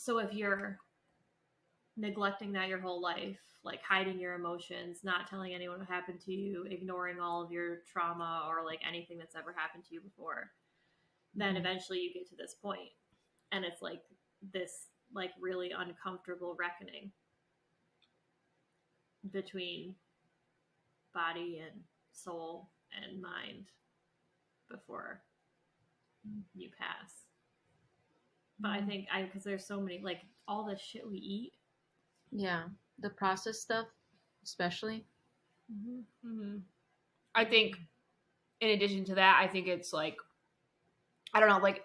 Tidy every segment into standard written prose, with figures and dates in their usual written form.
So if you're neglecting that your whole life, like hiding your emotions, not telling anyone what happened to you, ignoring all of your trauma or like anything that's ever happened to you before, then eventually you get to this point and it's like this like really uncomfortable reckoning between body and soul and mind before you pass. But I think because there's so many, like all the shit we eat. Yeah, the processed stuff, especially. I think, in addition to that, I think it's like, I don't know, like,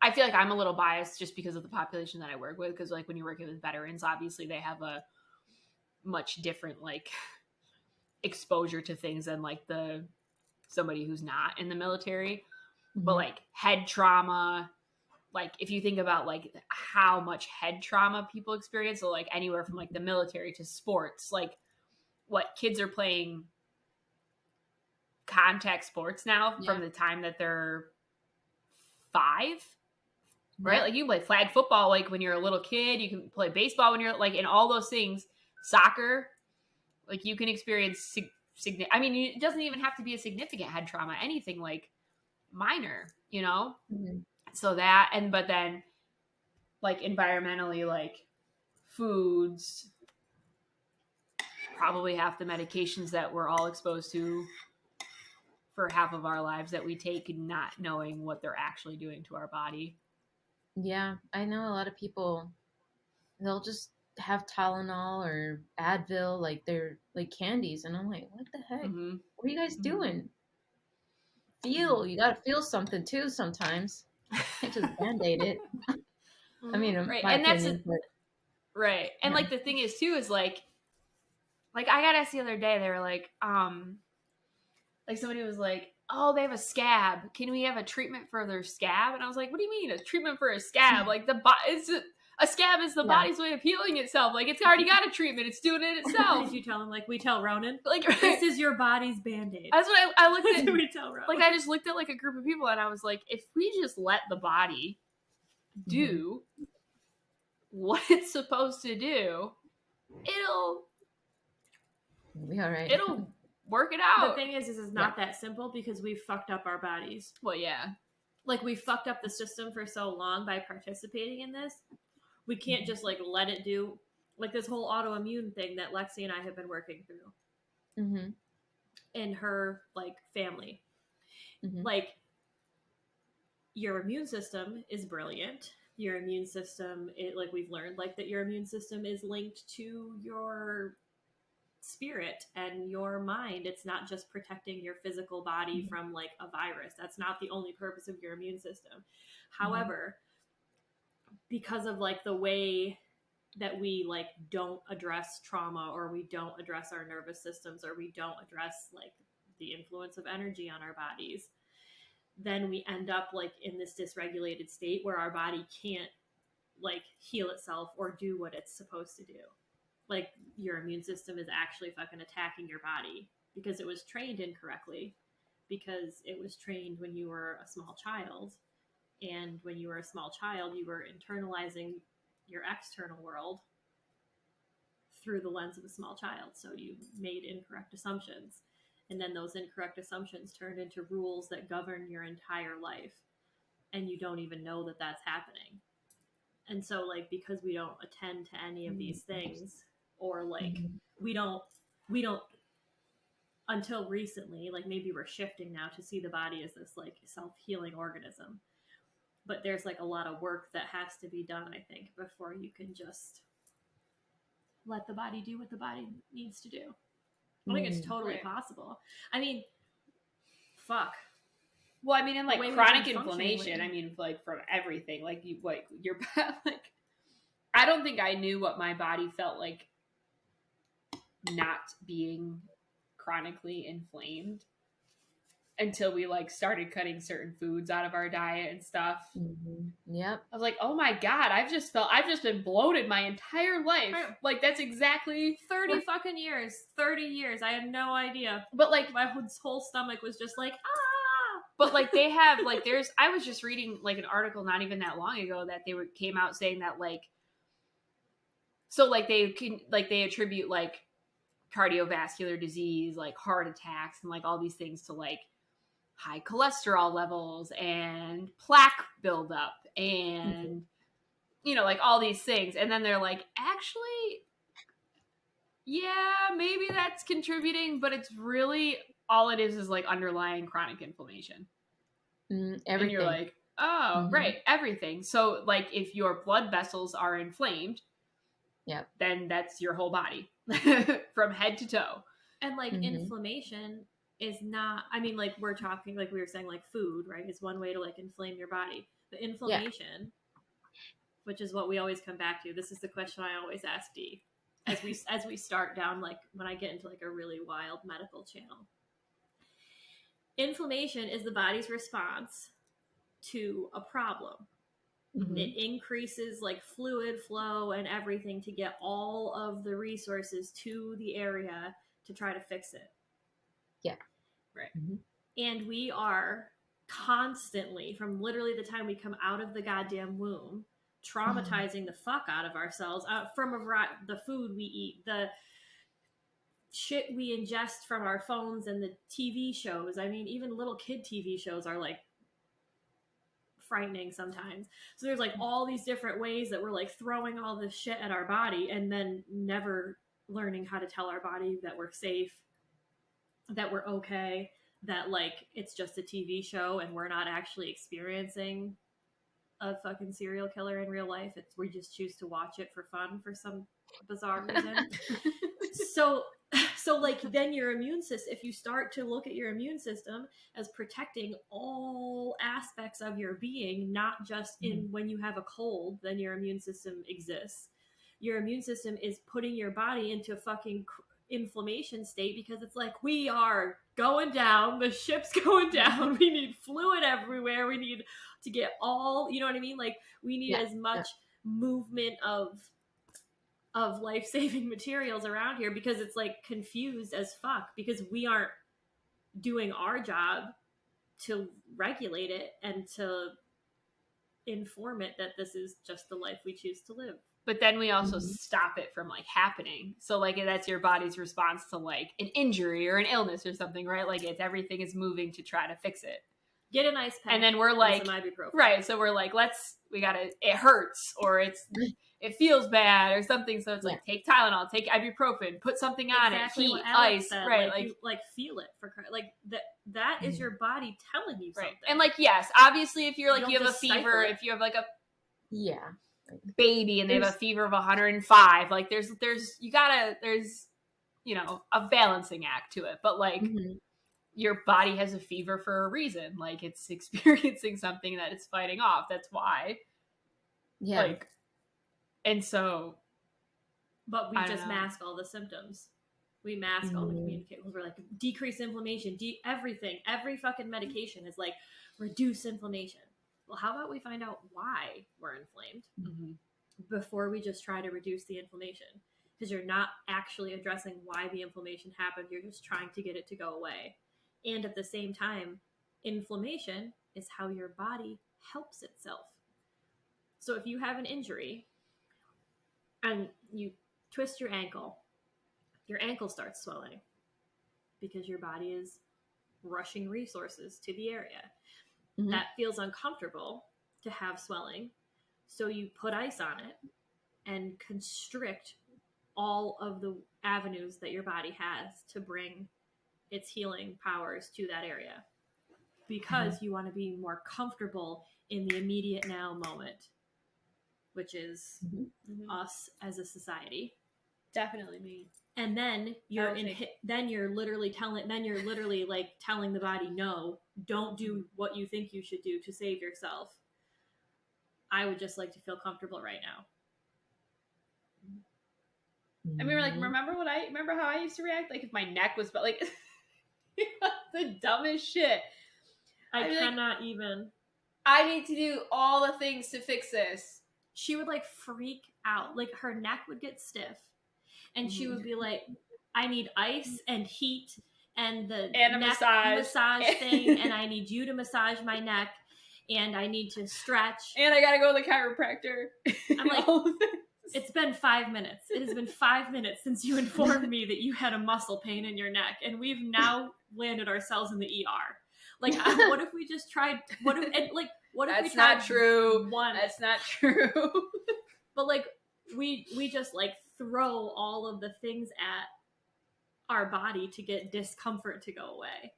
I feel like I'm a little biased just because of the population that I work with. Because, like, when you're working with veterans, obviously they have a much different, like, exposure to things than, like, somebody who's not in the military. But, like, head trauma, like, if you think about, like, how much head trauma people experience, so, like, anywhere from, like, the military to sports, like, what kids are playing contact sports now from the time that they're 5, right? Like, you can play flag football, like, when you're a little kid. You can play baseball when you're, like, in all those things. Soccer, like, you can experience I mean, it doesn't even have to be a significant head trauma. Anything, like, minor, you know? So that, but then, like, environmentally, like, foods, probably half the medications that we're all exposed to for half of our lives that we take, not knowing what they're actually doing to our body. Yeah, I know a lot of people, they'll just have Tylenol or Advil, like they're like candies, and I'm like, what the heck? What are you guys doing? You gotta feel something too sometimes. You can't just band-aid it. I mean, right. my And opinion, but right. And like the thing is too is like I got asked the other day, they were like somebody was like, oh, they have a scab. Can we have a treatment for their scab? And I was like, what do you mean a treatment for a scab? Like a scab is the body's way of healing itself. Like, it's already got a treatment. It's doing it itself. Did you tell him, like we tell Ronan? Like, this is your body's Band-Aid. That's what I looked at. We tell Ronan. Like, I just looked at, like, a group of people, and I was like, if we just let the body do what it's supposed to do, it'll be all right. It'll work it out. The thing is it's not that simple because we've fucked up our bodies. Well, yeah. Like, we fucked up the system for so long by participating in this. We can't just, like, let it do, like, this whole autoimmune thing that Lexi and I have been working through in her, like, family. Like, your immune system is brilliant. Your immune system, like, we've learned, like, that your immune system is linked to your spirit and your mind. It's not just protecting your physical body from, like, a virus. That's not the only purpose of your immune system. However, because of, like, the way that we, like, don't address trauma, or we don't address our nervous systems, or we don't address, like, the influence of energy on our bodies, then we end up, like, in this dysregulated state where our body can't, like, heal itself or do what it's supposed to do. Like, your immune system is actually fucking attacking your body because it was trained incorrectly, because it was trained when you were a small child. And when you were a small child, you were internalizing your external world through the lens of a small child. So you made incorrect assumptions. And then those incorrect assumptions turned into rules that govern your entire life. And you don't even know that that's happening. And so, like, because we don't attend to any of these things, or, like, we don't until recently, like, maybe we're shifting now to see the body as this, like, self-healing organism. But there's, like, a lot of work that has to be done, I think, before you can just let the body do what the body needs to do. I think it's totally possible. I mean, fuck. Well, I mean, in, like, chronic inflammation, I mean, like, from everything, like, your like, I don't think I knew what my body felt like not being chronically inflamed until we, like, started cutting certain foods out of our diet and stuff. Yep. I was like, oh my God, I've just been bloated my entire life. Right. Like, that's exactly 30 fucking years. 30 years. I had no idea. But, like, my whole stomach was just like, But, like, they have, like, I was just reading, like, an article not even that long ago that came out saying that, like, So like they attribute like cardiovascular disease, like heart attacks and like all these things to like high cholesterol levels and plaque buildup and like all these things. And then they're like, actually, yeah, maybe that's contributing, but it's really all it is like underlying chronic inflammation. Everything. And you're like, oh, right, everything. So like if your blood vessels are inflamed, then that's your whole body from head to toe. And like inflammation is not, I mean, like we're talking, like we were saying, like food, right, is one way to like inflame your body. But inflammation, which is what we always come back to. This is the question I always ask Dee as we start down, like when I get into like a really wild medical channel. Inflammation is the body's response to a problem. It increases like fluid flow and everything to get all of the resources to the area to try to fix it. Yeah. Right. And we are constantly, from literally the time we come out of the goddamn womb, traumatizing the fuck out of ourselves from the food we eat, the shit we ingest from our phones, and the TV shows. I mean, even little kid TV shows are like frightening sometimes. So there's like all these different ways that we're like throwing all this shit at our body and then never learning how to tell our body that we're safe, that we're okay, that like it's just a TV show and we're not actually experiencing a fucking serial killer in real life. We just choose to watch it for fun for some bizarre reason. So like then your immune system, if you start to look at your immune system as protecting all aspects of your being, not just in when you have a cold, then your immune system exists. Your immune system is putting your body into a fucking inflammation state because it's like, we are going down, the ship's going down, we need fluid everywhere, we need to get all, you know what I mean? Like we need as much movement of life-saving materials around here because it's like confused as fuck because we aren't doing our job to regulate it and to inform it that this is just the life we choose to live. But then we also stop it from like happening. So like that's your body's response to like an injury or an illness or something, right? Like it's everything is moving to try to fix it. Get an ice pack. And then we're like, right. So we're like, it hurts or it feels bad or something. So it's like, take Tylenol, take ibuprofen, put something on it, heat, ice, said, right? Like you, like feel it for like that is your body telling you something. And like, yes, obviously if you're like, you have a fever, if you have like a baby and they have a fever of 105, like there's a balancing act to it, but like your body has a fever for a reason. Like it's experiencing something that it's fighting off. That's why. Yeah. Like, and so. But we just mask all the symptoms. We mask all the communications. We're like, decrease inflammation, everything. Every fucking medication is like, reduce inflammation. Well, how about we find out why we're inflamed before we just try to reduce the inflammation? Because you're not actually addressing why the inflammation happened. You're just trying to get it to go away. And at the same time, inflammation is how your body helps itself. So if you have an injury and you twist your ankle starts swelling because your body is rushing resources to the area. That feels uncomfortable to have swelling. So you put ice on it and constrict all of the avenues that your body has to bring its healing powers to that area because you want to be more comfortable in the immediate now moment, which is us as a society. Definitely me. And then you're literally like telling the body, no, don't do what you think you should do to save yourself. I would just like to feel comfortable right now. I mean, like, remember how I used to react? Like if my neck was, but like the dumbest shit. I cannot even. I need to do all the things to fix this. She would like freak out. Like her neck would get stiff. And she would be like, I need ice and heat and the neck massage thing. And I need you to massage my neck. And I need to stretch. And I got to go to the chiropractor. I'm like, It's been 5 minutes. It has been 5 minutes since you informed me that you had a muscle pain in your neck, and we've now landed ourselves in the ER. Like, what if we just tried? What if we That's tried not true. one? That's not true. But like, we just like throw all of the things at our body to get discomfort to go away,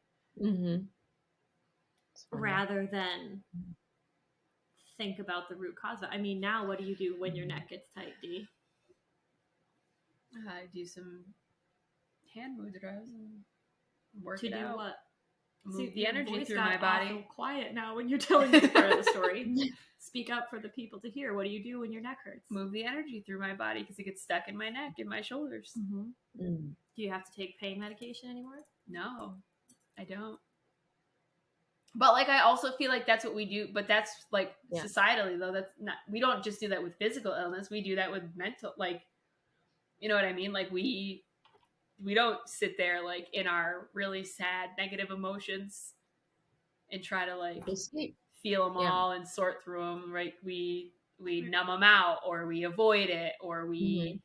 rather than think about the root cause. I mean, now what do you do when your neck gets tight, D? I do some hand mudras and work To it do out. What? Move the energy through my body. Quiet now when you're telling this part of the story. Speak up for the people to hear. What do you do when your neck hurts? Move the energy through my body because it gets stuck in my neck and my shoulders. Do you have to take pain medication anymore? No, I don't. But like, I also feel like that's what we do. But that's like societally though. That's not. We don't just do that with physical illness. We do that with mental. Like, you know what I mean? Like we don't sit there like in our really sad negative emotions and try to like feel them all and sort through them. Right? We numb them out, or we avoid it, or we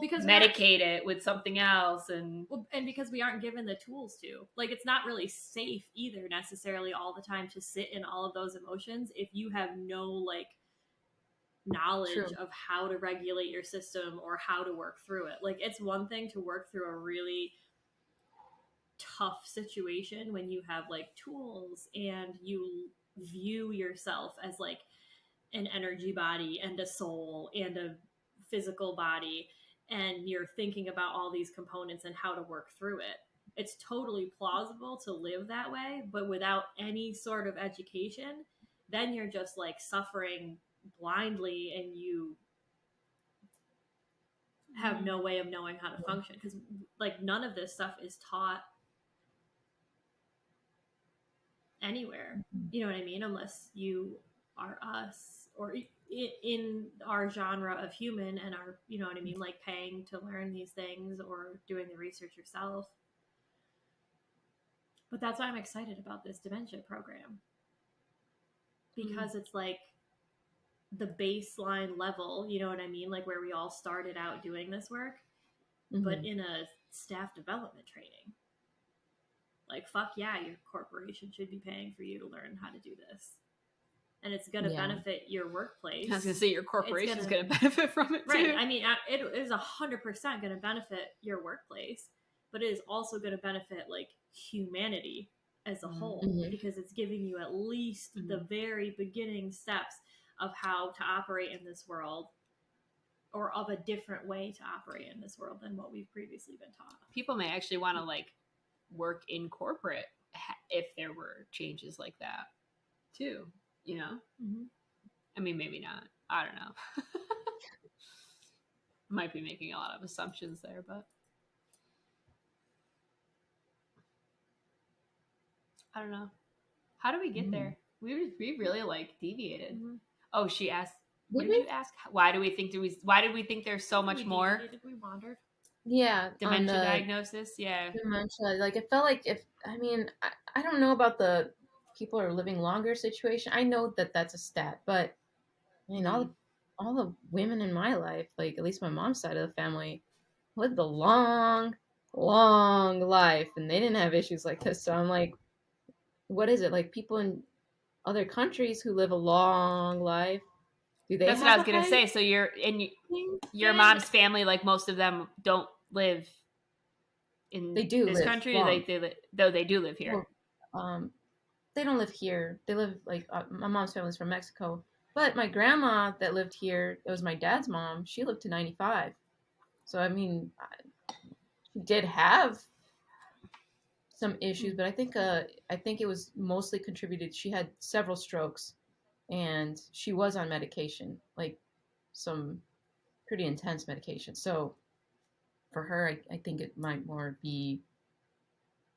because medicate it with something else, and because we aren't given the tools to. Like, it's not really safe either necessarily all the time to sit in all of those emotions if you have no like knowledge of how to regulate your system or how to work through it. Like, it's one thing to work through a really tough situation when you have like tools and you view yourself as like an energy body and a soul and a physical body, and you're thinking about all these components and how to work through it. It's totally plausible to live that way, but without any sort of education, then you're just like suffering blindly and you have no way of knowing how to function, because like none of this stuff is taught anywhere. You know what I mean? Unless you are us, or in our genre of human and our, you know what I mean, like paying to learn these things or doing the research yourself. But that's why I'm excited about this dementia program, because it's like the baseline level, you know what I mean, like where we all started out doing this work, but in a staff development training. Like, fuck yeah, your corporation should be paying for you to learn how to do this. And it's going to benefit your workplace. I was going to say, your corporation is going to benefit from it, too. Right. I mean, it is 100% going to benefit your workplace, but it is also going to benefit, like, humanity as a whole, because it's giving you at least the very beginning steps of how to operate in this world, or of a different way to operate in this world than what we've previously been taught. People may actually want to, like, work in corporate if there were changes like that too, you know. I mean, maybe not, I don't know. Might be making a lot of assumptions there, but I don't know. How do we get there? We really like deviated. Oh, she asked, what did you ask? Why did we think there's so much more? We wandered. Yeah. Dementia diagnosis. Yeah. Dementia. Like, it felt like I don't know about the people are living longer situation. I know that that's a stat, but I mean, all the women in my life, like at least my mom's side of the family, lived a long, long life, and they didn't have issues like this. So I'm like, what is it? Like, people in other countries who live a long life, do they? That's what I was gonna say. So your mom's family, like most of them, don't live in this country. Long. Like they do live here. Well, they don't live here. They live like my mom's family's from Mexico, but my grandma that lived here, it was my dad's mom. She lived to 95. So I mean, she did have some issues, but I think it was mostly contributed. She had several strokes, and she was on medication, like some pretty intense medication. So for her, I think it might more be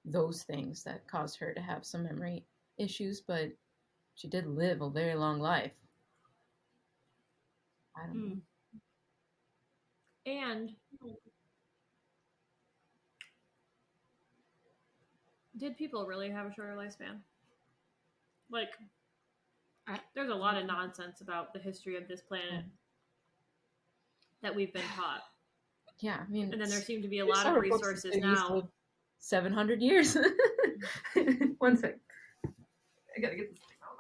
those things that caused her to have some memory issues, but she did live a very long life. I don't know. And did people really have a shorter lifespan? Like, there's a lot of nonsense about the history of this planet. that we've been taught. Yeah, I mean, and then there seem to be a lot of resources now. 700 years. 1 sec. I gotta get this thing out.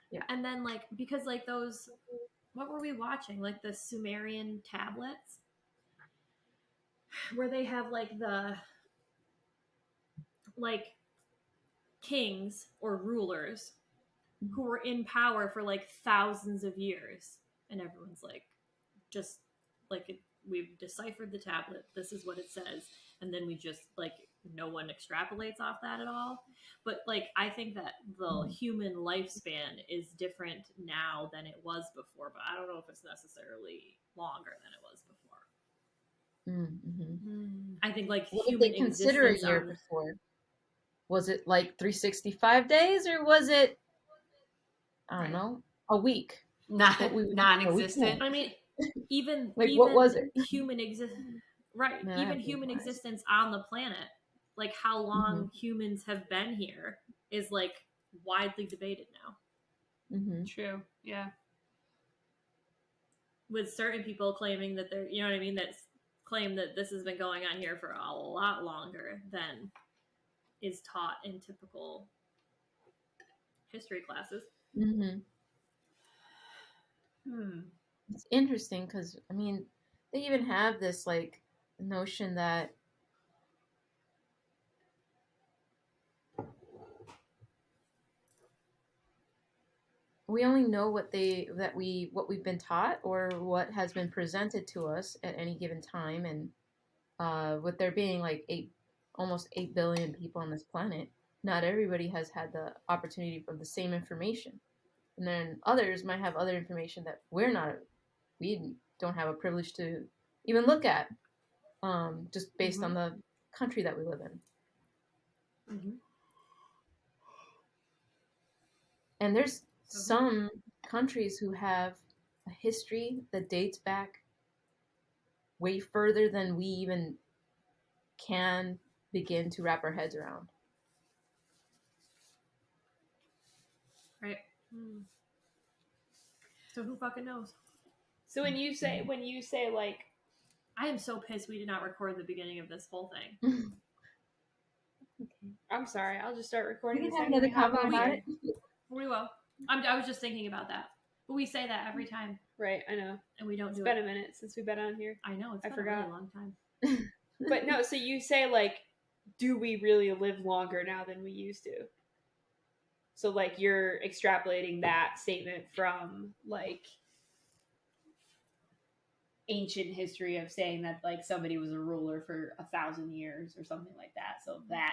Yeah. And then like, because like those, what were we watching? Like the Sumerian tablets, where they have like the like kings or rulers who were in power for like thousands of years, and everyone's like, just like, we've deciphered the tablet, this is what it says, and then we just like, no one extrapolates off that at all. But like, I think that the human lifespan is different now than it was before, but I don't know if it's necessarily longer than it was before. I think like what human did they consider a year before? Was it like 365 days, or was it, I don't know, a week? Non-existent. I mean, even like even what was it? Human even human existence on the planet, like how long humans have been here, is like widely debated now. True. Yeah. With certain people claiming that they're, you know what I mean, that claim that this has been going on here for a lot longer than is taught in typical history classes. It's interesting because, I mean, they even have this like notion that we only know what we've been taught or what has been presented to us at any given time. And with there being like almost 8 billion people on this planet, not everybody has had the opportunity for the same information. And then others might have other information that we don't have a privilege to even look at, just based on the country that we live in. And there's some countries who have a history that dates back way further than we even can begin to wrap our heads around. Right. So who fucking knows? So when you say like, I am so pissed we did not record the beginning of this whole thing. Okay. I'm sorry. I'll just start recording. We have another comment about it. We will. I was just thinking about that, but we say that every time. Right. I know. And we don't do it. It's been a minute since we've been on here. I know. I forgot. A really long time. But no. So you say like, do we really live longer now than we used to? So like you're extrapolating that statement from like ancient history of saying that like somebody was a ruler for 1,000 years or something like that. So that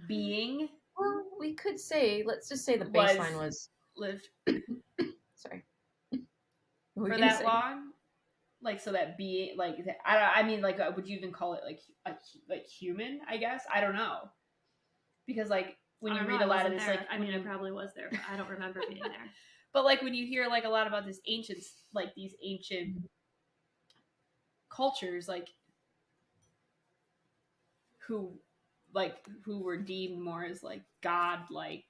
being, well, we could say, let's just say the baseline was lived sorry for that long, like, so that being like, I mean, like, would you even call it like human? I guess I don't know, because like when you read a lot of this, like, I mean, I probably was there, but I don't remember being there. But like when you hear like a lot about this ancient, like these ancient cultures, like who were deemed more as like god-like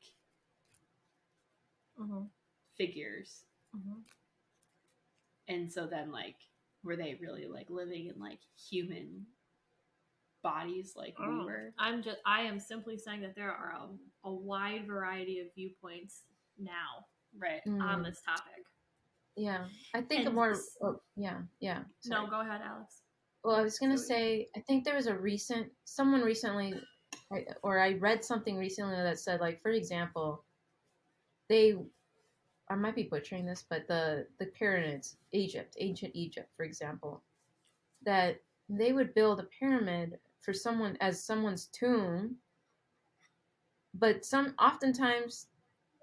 figures, and so then like, were they really like living in like human bodies like we were? I am simply saying that there are a wide variety of viewpoints now, right, on this topic. Yeah, I think yeah. No, go ahead, Alex. Well, I was gonna say, I think there was someone recently, or I read something recently that said, like, for example, I might be butchering this, but the pyramids, ancient Egypt, for example, that they would build a pyramid for someone as someone's tomb, but oftentimes,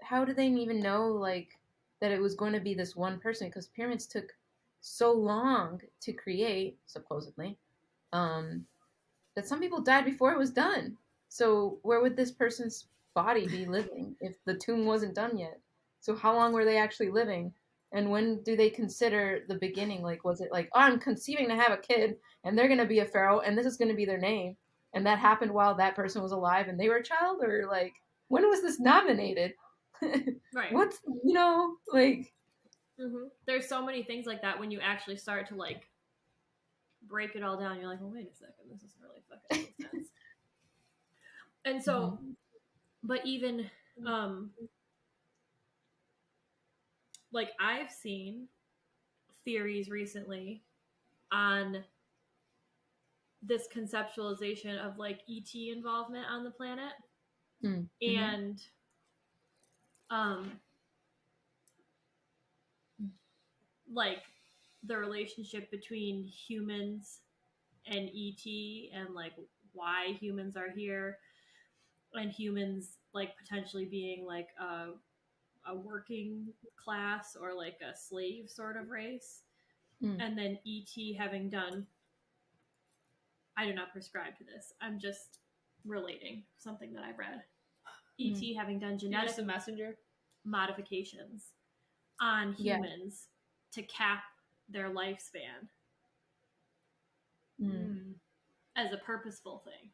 how do they even know like that it was going to be this one person? Because pyramids took so long to create, supposedly, that some people died before it was done. So where would this person's body be living if the tomb wasn't done yet? So how long were they actually living? And when do they consider the beginning? Like, was it like, oh, I'm conceiving to have a kid and they're going to be a pharaoh and this is going to be their name? And that happened while that person was alive and they were a child? Or like, when was this nominated? Right. What's, like... There's so many things like that when you actually start to, like, break it all down. You're like, well, wait a second. This doesn't really fucking make sense. And so, but even, like, I've seen theories recently on this conceptualization of, like, ET involvement on the planet. And like the relationship between humans and ET, and like why humans are here, and humans like potentially being like a working class or like a slave sort of race. And then ET having done, I do not prescribe to this, I'm just relating something that I've read. ET having done genetic messenger modifications on humans to cap their lifespan as a purposeful thing.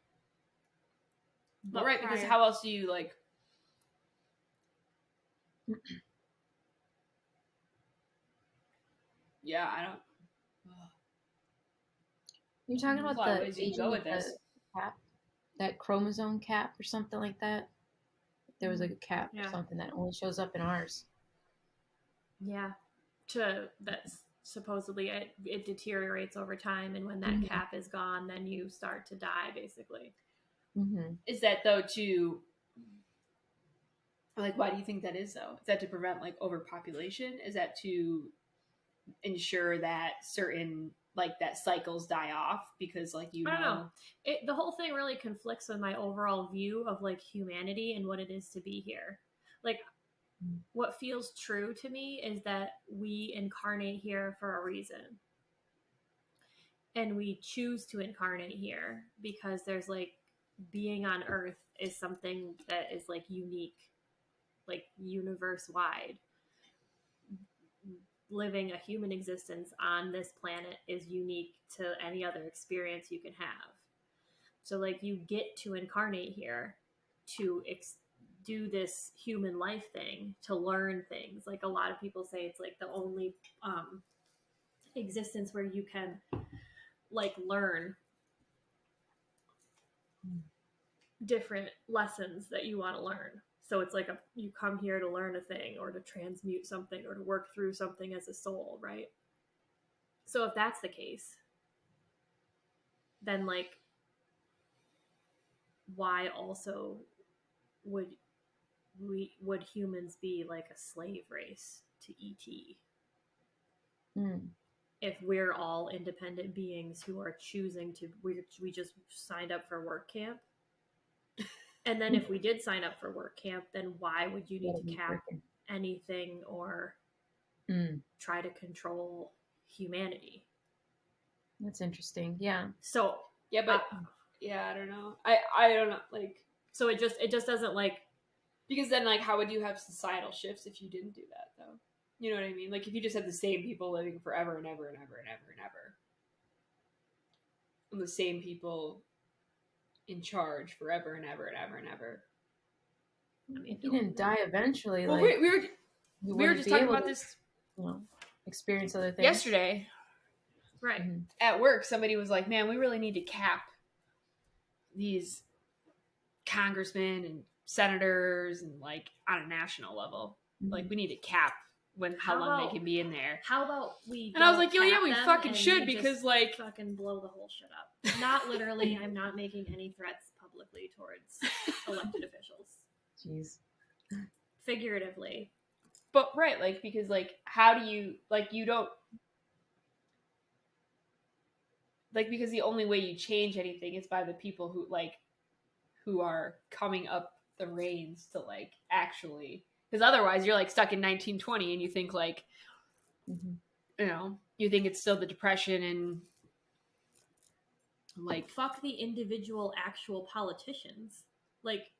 But right, because how else do you, like... Yeah, I don't... You're talking about the aging of the cap? That chromosome cap or something like that? There was like a cap or something that only shows up in ours. Yeah. That's supposedly it deteriorates over time, and when that cap is gone, then you start to die, basically. Is that, though, to... Like, why do you think that is, though? Is that to prevent, like, overpopulation? Is that to ensure that certain, like, that cycles die off? Because, like, I don't know. The whole thing really conflicts with my overall view of, like, humanity and what it is to be here. Like, what feels true to me is that we incarnate here for a reason. And we choose to incarnate here because there's, like, being on Earth is something that is, like, unique, like, universe-wide. Living a human existence on this planet is unique to any other experience you can have. So, like, you get to incarnate here to do this human life thing, to learn things. Like, a lot of people say it's, like, the only existence where you can, like, learn different lessons that you want to learn. So it's like you come here to learn a thing or to transmute something or to work through something as a soul, right? So if that's the case, then, like, why also would humans be like a slave race to ET? If we're all independent beings who are choosing to, we just signed up for work camp. And then if we did sign up for work camp, then why would you need to cap anything or try to control humanity? That's interesting. Yeah. So yeah, but I don't know. I don't know. Like, so it just doesn't, like, because then, like, how would you have societal shifts if you didn't do that, though? You know what I mean? Like, if you just had the same people living forever and ever and ever and ever and ever, and the same people in charge forever and ever and ever and ever. I mean, if you didn't die eventually, well, like, we were just talking about this, experience other things yesterday, right? At work, somebody was like, "Man, we really need to cap these congressmen and senators, and, like, on a national level, like, we need to cap how long they can be in there. How about we?" And I was like, "Yo, yeah, we fucking should, because, like, fucking blow the whole shit up." Not literally. I'm not making any threats publicly towards elected officials. Jeez. Figuratively. But right, like, because, like, how do you, like, you don't, like, because the only way you change anything is by the people who are coming up the reins to, like, actually, because otherwise you're, like, stuck in 1920 and you think, like, you know, you think it's still the Depression, and, like, fuck the individual actual politicians. Like,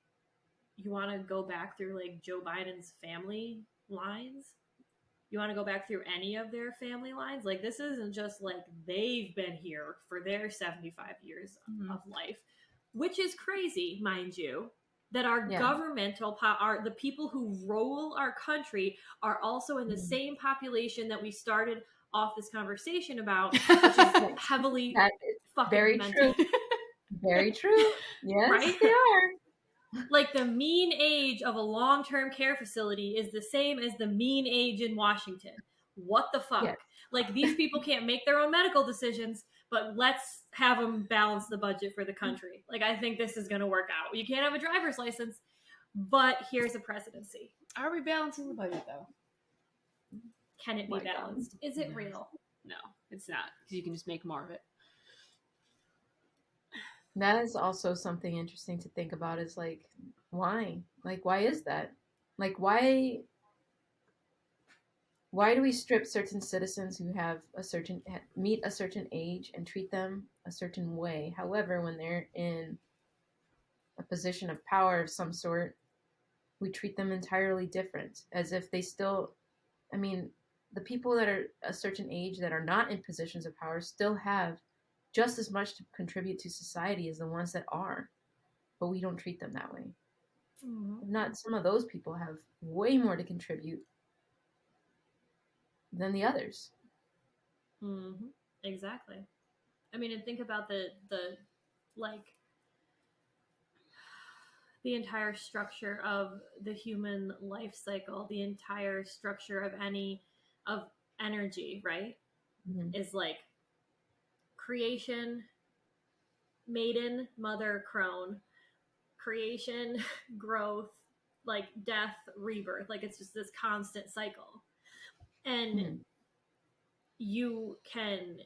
you want to go back through, like, Joe Biden's family lines? You want to go back through any of their family lines? Like, this isn't just, like, they've been here for their 75 years of life, which is crazy, mind you, that our governmental are the people who rule our country are also in the same population that we started off this conversation about, which is heavily fucking very demented. true. Very true. Yes, right? They are. Like the mean age of a long-term care facility is the same as the mean age in Washington. What the fuck? Yes. Like these people can't make their own medical decisions, but let's have them balance the budget for the country. Like I think this is going to work out. You can't have a driver's license, but here's a presidency. Are we balancing the budget though? Can it be balanced? God. Is it real? No, it's not, because you can just make more of it. That is also something interesting to think about, is like, why? Like, why is that? Like, why do we strip certain citizens who have meet a certain age and treat them a certain way? However, when they're in a position of power of some sort, we treat them entirely different, as if they still, I mean, the people that are a certain age that are not in positions of power still have just as much to contribute to society as the ones that are, but we don't treat them that way. Mm-hmm. Not some of those people have way more to contribute than the others. Mm-hmm. Exactly. I mean, and think about the entire structure of the human life cycle, the entire structure of energy, right? Mm-hmm. Is like creation, maiden, mother, crone, creation, growth, like death, rebirth. Like it's just this constant cycle. And you can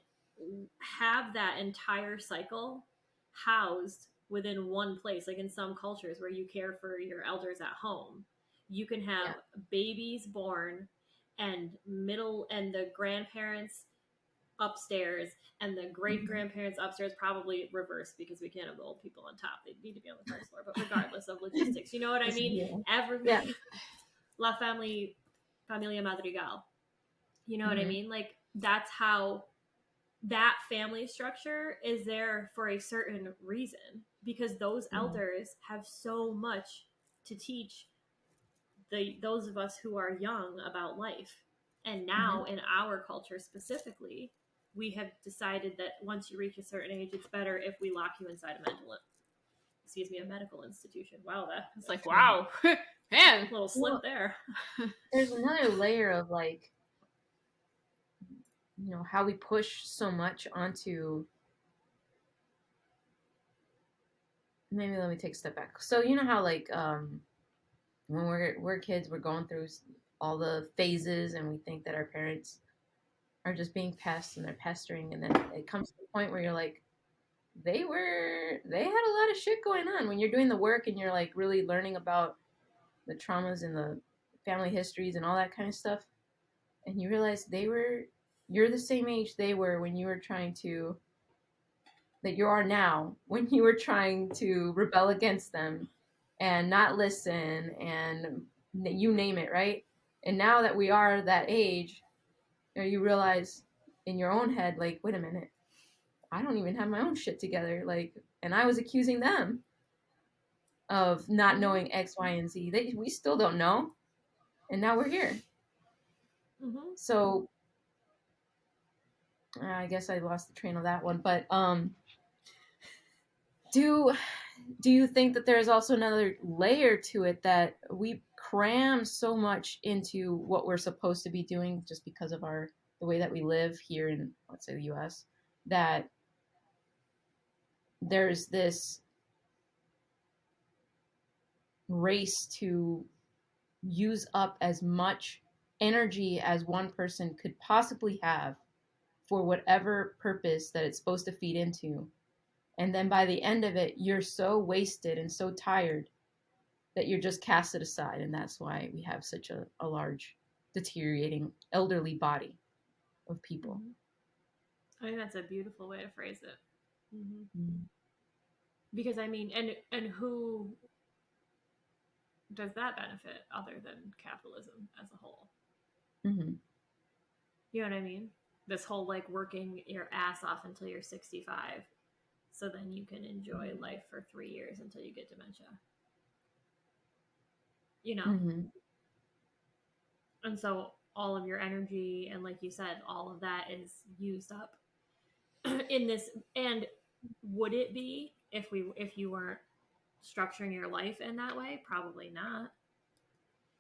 have that entire cycle housed within one place. Like in some cultures where you care for your elders at home, you can have babies born and the grandparents upstairs and the great grandparents upstairs, probably reversed because we can't have the old people on top. They need to be on the first floor, but regardless of logistics, you know what I mean? La familia madrigal. You know what I mean? Like that's how that family structure is there for a certain reason, because those elders have so much to teach those of us who are young about life. And now in our culture specifically, we have decided that once you reach a certain age, it's better if we lock you inside a medical institution. Wow, it's like, wow, man, a little slip there. There's another layer of like, you know, how we push so much onto. Maybe let me take a step back. So you know how like when we're kids, we're going through all the phases, and we think that our parents are just being pests and they're pestering, and then it comes to the point where you're like, they had a lot of shit going on. When you're doing the work and you're like really learning about the traumas and the family histories and all that kind of stuff, and you realize you're the same age they were when you were that you are now, when you were trying to rebel against them and not listen and you name it, right? And now that we are that age, you realize in your own head, like, wait a minute, I don't even have my own shit together. Like, and I was accusing them of not knowing X, Y, and Z. We still don't know. And now we're here. Mm-hmm. So I guess I lost the train of that one. But do you think that there's also another layer to it, that we cram so much into what we're supposed to be doing just because of the way that we live here in, let's say, the US, that there's this race to use up as much energy as one person could possibly have for whatever purpose that it's supposed to feed into. And then by the end of it, you're so wasted and so tired that you're just casted aside. And that's why we have such a large, deteriorating, elderly body of people. I think that's a beautiful way to phrase it. Mm-hmm. Mm-hmm. Because I mean, and who does that benefit other than capitalism as a whole? Mm-hmm. You know what I mean? This whole like working your ass off until you're 65, so then you can enjoy life for 3 years until you get dementia. you know. Mm-hmm. And so all of your energy and, like you said, all of that is used up in this. And would it be if you weren't structuring your life in that way? Probably not.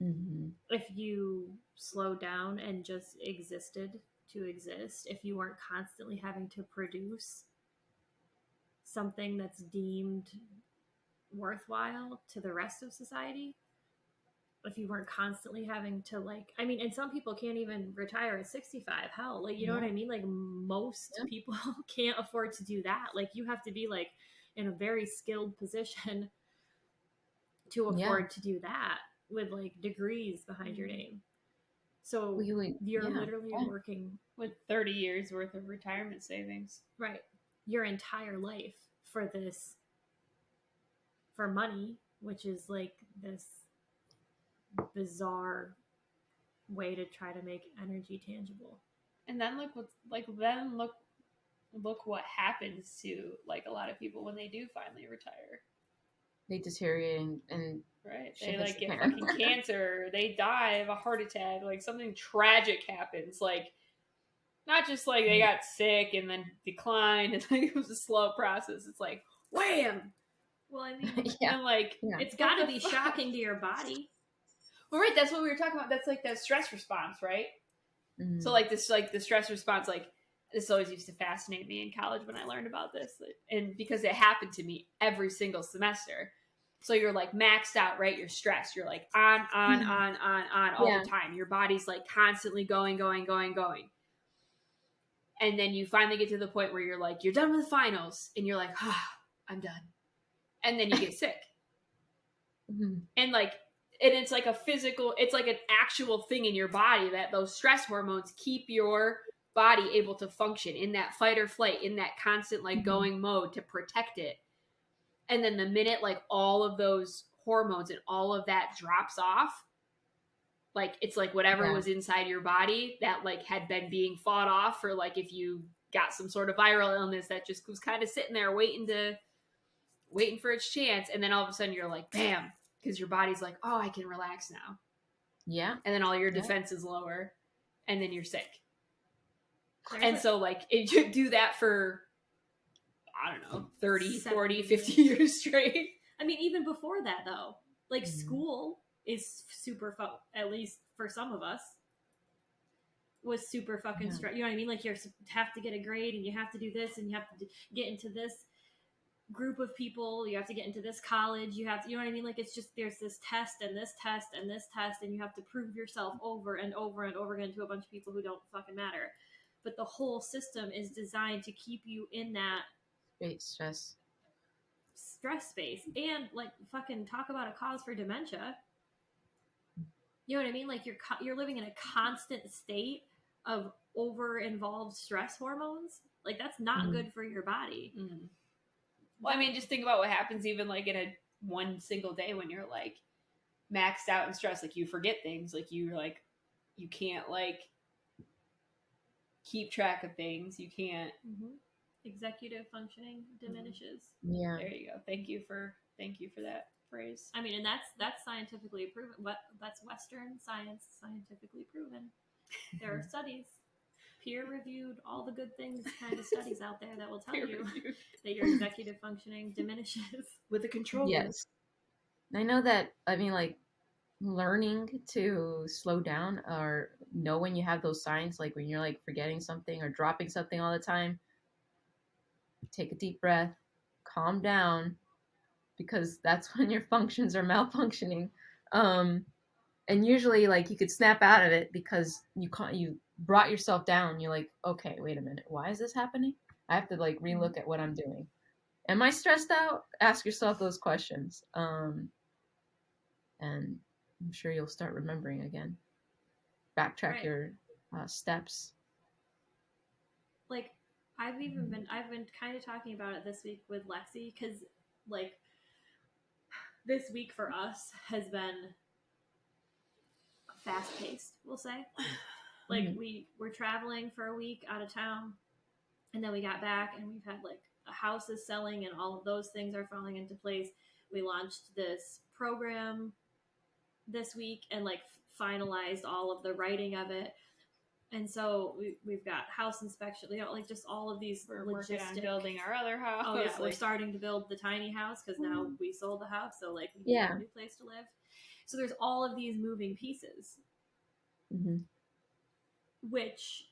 Mm-hmm. If you slowed down and just existed to exist, if you weren't constantly having to produce something that's deemed worthwhile to the rest of society, if you weren't constantly having to, like, I mean, and some people can't even retire at 65. Hell, like, you know what I mean? Like, most people can't afford to do that. Like, you have to be like in a very skilled position to afford to do that with like degrees behind your name. So you're literally working with 30 years worth of retirement savings. Right. Your entire life for this, for money, which is like this bizarre way to try to make energy tangible. And then look what happens to like a lot of people when they do finally retire. They deteriorate and right. They like get fucking cancer. They die of a heart attack. Like something tragic happens. Like not just like they got sick and then declined and like it was a slow process. It's like wham. Well, I mean, and like it's got to be shocking to your body. Well, right. That's what we were talking about. That's like that stress response, right? Mm-hmm. So like this, like the stress response, like this always used to fascinate me in college when I learned about this, and because it happened to me every single semester. So you're like maxed out, right? You're stressed. You're like on all the time. Your body's like constantly going. And then you finally get to the point where you're like, you're done with finals. And you're like, I'm done. And then you get sick. Mm-hmm. And like, and it's like a physical, it's like an actual thing in your body that those stress hormones keep your body able to function in that fight or flight, in that constant like going mode to protect it. And then the minute like all of those hormones and all of that drops off, like it's like whatever was inside your body that like had been being fought off, or like if you got some sort of viral illness that just was kind of sitting there waiting for its chance, and then all of a sudden you're like, bam, because your body's like, oh, I can relax now. Yeah. And then all your defenses lower, and then you're sick. And so like you do that for, I don't know, 30, 40, 50 years straight. I mean, even before that though, like school is super at least for some of us, was super fucking stressed. You know what I mean? Like you have to get a grade and you have to do this and you have to get into this group of people, you have to get into this college, you have to, you know what I mean? Like it's just, there's this test and this test and this test, and you have to prove yourself over and over and over again to a bunch of people who don't fucking matter. But the whole system is designed to keep you in that stress space. And like fucking talk about a cause for dementia. You know what I mean? Like you're living in a constant state of over involved stress hormones. Like that's not good for your body. Well, I mean, just think about what happens even like in a one single day when you're like maxed out and stressed. Like you forget things. Like you can't like keep track of things. You can't. Executive functioning diminishes. Yeah. There you go. Thank you for that phrase. I mean, and that's scientifically proven. That's Western science, scientifically proven. There are studies, peer-reviewed, all the good things kind of studies out there that will tell you that your executive functioning diminishes with a control. Yes. I know that, I mean, like, learning to slow down or know when you have those signs, like when you're like forgetting something or dropping something all the time, take a deep breath, calm down, because that's when your functions are malfunctioning. And usually like you could snap out of it because you brought yourself down. You're like, okay, wait a minute. Why is this happening? I have to like relook at what I'm doing. Am I stressed out? Ask yourself those questions. And I'm sure you'll start remembering again. Backtrack your steps. Like I've been kind of talking about it this week with Lexi, because like this week for us has been fast paced, we'll say. Like we're traveling for a week out of town, and then we got back and we've had like a house is selling and all of those things are falling into place. We launched this program this week and like finalized all of the writing of it. And so we've got house inspection, like just all of these We're logistics. working on building our other house. Oh yeah, we're starting to build the tiny house because now we sold the house, so like we need a new place to live. So there's all of these moving pieces, which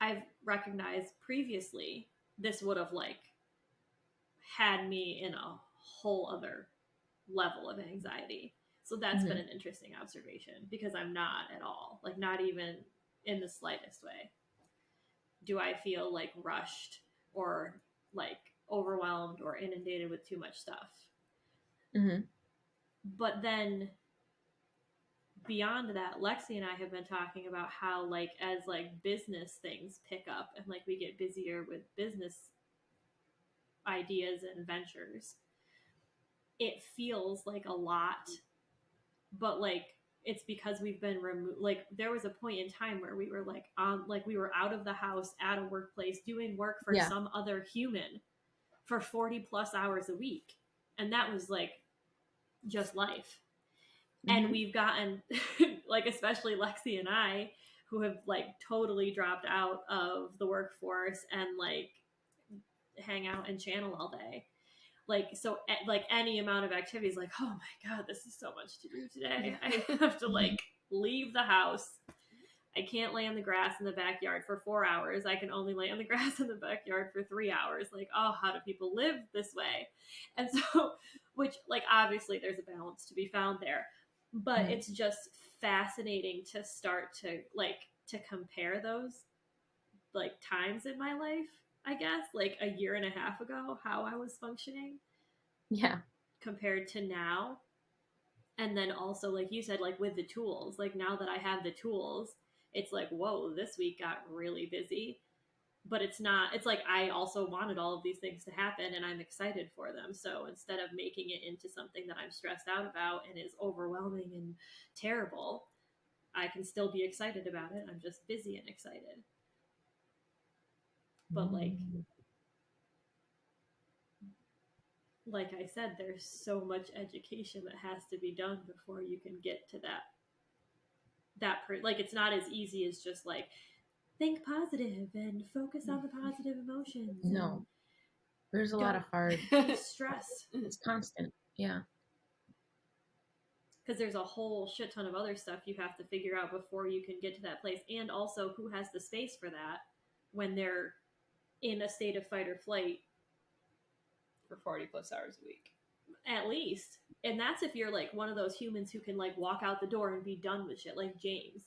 I've recognized previously. This would have like had me in a whole other level of anxiety. So that's been an interesting observation because I'm not at all, like not even in the slightest way do I feel like rushed or like overwhelmed or inundated with too much stuff. But then beyond that, Lexi and I have been talking about how like as like business things pick up and like we get busier with business ideas and ventures, it feels like a lot, but like it's because we've been removed. Like there was a point in time where we were like on, like we were out of the house at a workplace doing work for some other human for 40 plus hours a week, and that was like just life. And we've gotten like especially Lexi and I, who have like totally dropped out of the workforce and like hang out and channel all day. Like so like any amount of activities, like, oh my god, this is so much to do today. I have to like leave the house. I can't lay on the grass in the backyard for 4 hours. I can only lay on the grass in the backyard for 3 hours. Like, oh, how do people live this way? And so, which like obviously there's a balance to be found there, but it's just fascinating to start to like to compare those like times in my life, I guess, like a year and a half ago, how I was functioning. Yeah. Compared to now. And then also, like you said, like with the tools, like now that I have the tools, it's like, whoa, this week got really busy. But it's not, it's like I also wanted all of these things to happen and I'm excited for them. So instead of making it into something that I'm stressed out about and is overwhelming and terrible, I can still be excited about it. I'm just busy and excited. But like I said, there's so much education that has to be done before you can get to like it's not as easy as just like think positive and focus on the positive emotions. No, there's a lot of hard stress. It's constant. Yeah. Because there's a whole shit ton of other stuff you have to figure out before you can get to that place, and also who has the space for that when they're in a state of fight or flight for 40 plus hours a week at least. And that's if you're like one of those humans who can like walk out the door and be done with shit, like James.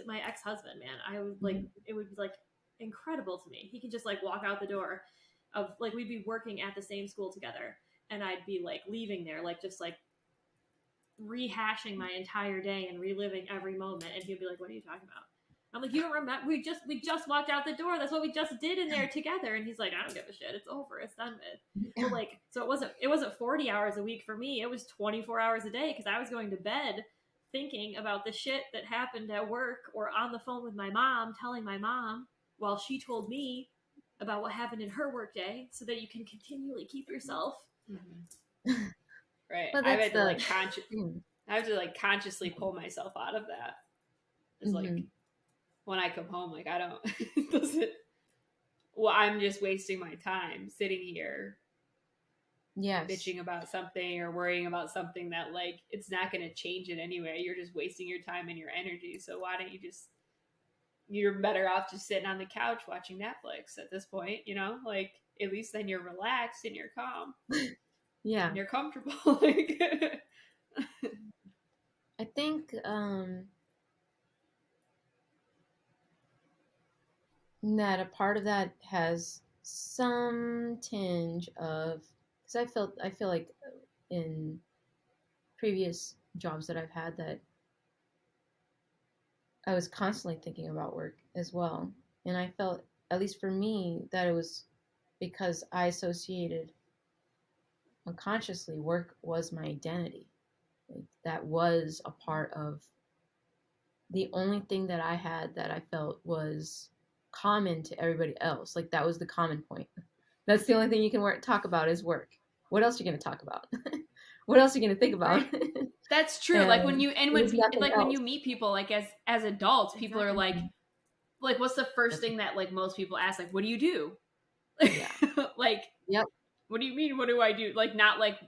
My ex-husband, man, I was like, it was like incredible to me. He could just like walk out the door of like, we'd be working at the same school together and I'd be like leaving there, like just like rehashing my entire day and reliving every moment. And he'd be like, what are you talking about? I'm like, you don't remember? We just walked out the door. That's what we just did in there together. And he's like, I don't give a shit. It's over. It's done with. But like, so it wasn't 40 hours a week for me. It was 24 hours a day because I was going to bed thinking about the shit that happened at work or on the phone with my mom, telling my mom while she told me about what happened in her work day, so that you can continually keep yourself. Right. I have to like consciously pull myself out of that. It's like when I come home, like I don't I'm just wasting my time sitting here bitching about something or worrying about something that like it's not going to change it anyway. You're just wasting your time and your energy. So why don't you're better off just sitting on the couch watching Netflix at this point, you know, like at least then you're relaxed and you're calm. Yeah. And you're comfortable. Like I think that a part of that has some tinge of, because I feel like in previous jobs that I've had that I was constantly thinking about work as well. And I felt, at least for me, that it was because I associated unconsciously work was my identity. Like, that was a part of the only thing that I had that I felt was common to everybody else. Like that was the common point. That's the only thing you can talk about is work. What else are you going to talk about? What else are you going to think about? That's true. Like when else. you meet people like as adults, people are like what's the first thing that like most people ask? Like, what do you do? Yeah. Like, yep. What do you mean? What do I do? Like, not like,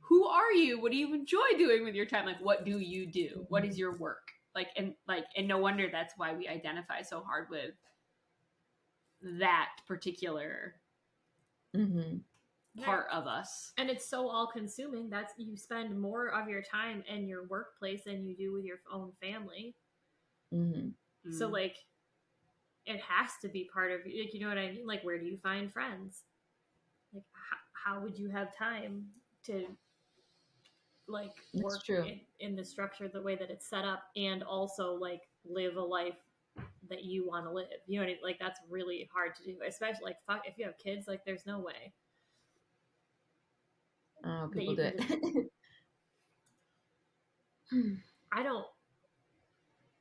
who are you? What do you enjoy doing with your time? Like, what do you do? What is your work? And no wonder that's why we identify so hard with that particular part of us. And it's so all consuming. That's, you spend more of your time in your workplace than you do with your own family. So like, it has to be part of, like, you know what I mean? Like, where do you find friends? Like, how would you have time to like work in the structure the way that it's set up, and also like live a life that you want to live? You know what I mean? Like, that's really hard to do, especially like if you have kids. Like, there's no way. Oh, people do it.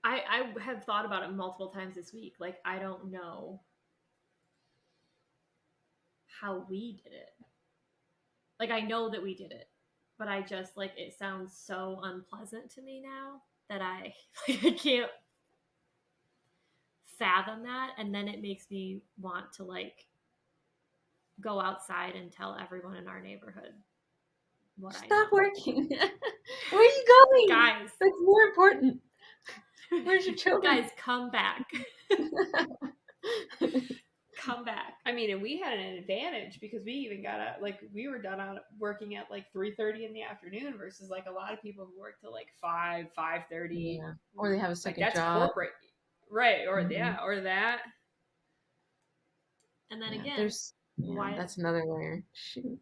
I have thought about it multiple times this week. Like, I don't know how we did it. Like, I know that we did it, but I just, like, it sounds so unpleasant to me now that I can't fathom that. And then it makes me want to like go outside and tell everyone in our neighborhood what I know. Stop working. Where are you going? Guys, that's more important. Where's your children? Guys, come back. Come back. I mean, and we had an advantage because we even got out, like, we were done on working at like 3:30 in the afternoon versus like a lot of people who work till like 5:30. Yeah. Or they have a second that's job. Corporate. Right. Or or that. And then again, there's that's another layer. Shoot.